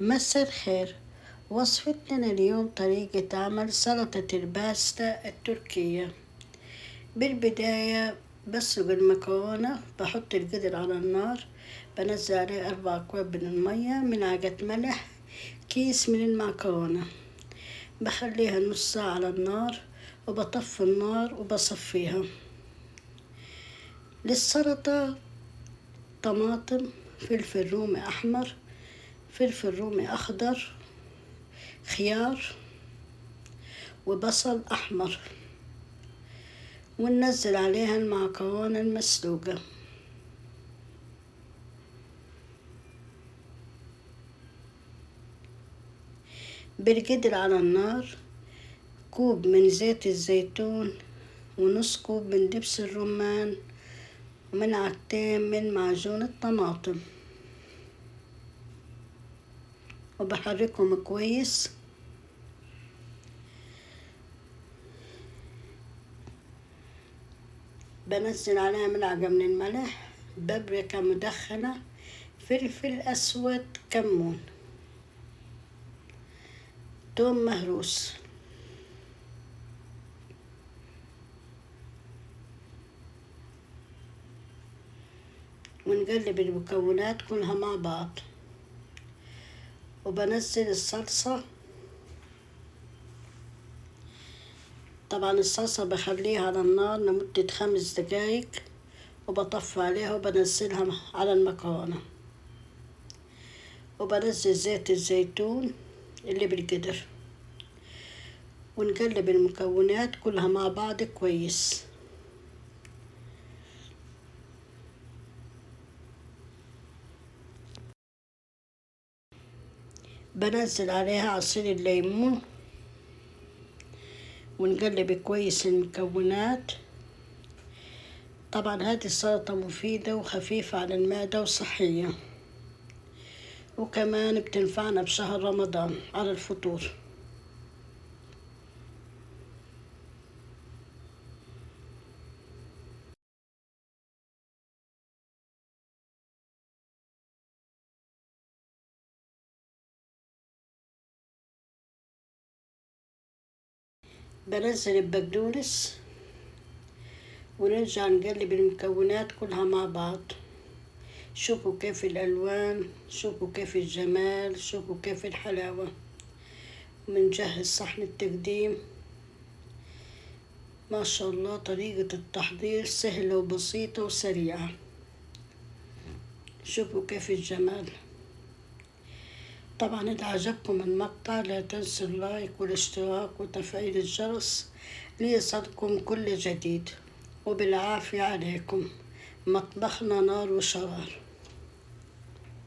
مساء الخير. وصفتنا اليوم طريقة عمل سلطة الباستا التركية. بالبداية بسلق المكرونة، بحط القدر على النار، بنزل عليه 4 أكواب من المية، ملعقة ملح، كيس من المعكرونة، بخليها نص ساعة على النار وبطفي النار وبصفيها. للسلطة طماطم، فلفل رومي أحمر، فلفل رومي أخضر، خيار وبصل أحمر، وننزل عليها المعكرونة المسلوقة. بالقدر على النار كوب من زيت الزيتون، ونص كوب من دبس الرمان، وملعقتين من معجون الطماطم، وبحركهم كويس. بنزل عليها ملعقة من الملح، بابريكا مدخنة، فلفل أسود، كمون، توم مهروس، ونقلب المكونات كلها مع بعض. وبنزل الصلصة. طبعا الصلصة بخليها على النار لمدة 5 دقايق، وبطفي عليها وبنزلها على المكرونة، وبنزل زيت الزيتون اللي بالقدر، ونقلب المكونات كلها مع بعض كويس. بنزل عليها عصير الليمون، ونقلب كويس المكونات. طبعا هذه السلطة مفيدة وخفيفة على المعدة وصحية، وكمان بتنفعنا بشهر رمضان على الفطور. بنزل البقدونس، ونرجع نقلب المكونات كلها مع بعض. شوفوا كيف الألوان، شوفوا كيف الجمال، شوفوا كيف الحلاوة. بنجهز صحن التقديم. ما شاء الله طريقة التحضير سهلة وبسيطة وسريعة. شوفوا كيف الجمال. طبعا إذا عجبكم المقطع لا تنسوا اللايك والاشتراك وتفعيل الجرس ليصلكم كل جديد. وبالعافية عليكم. مطبخنا نار وشرار.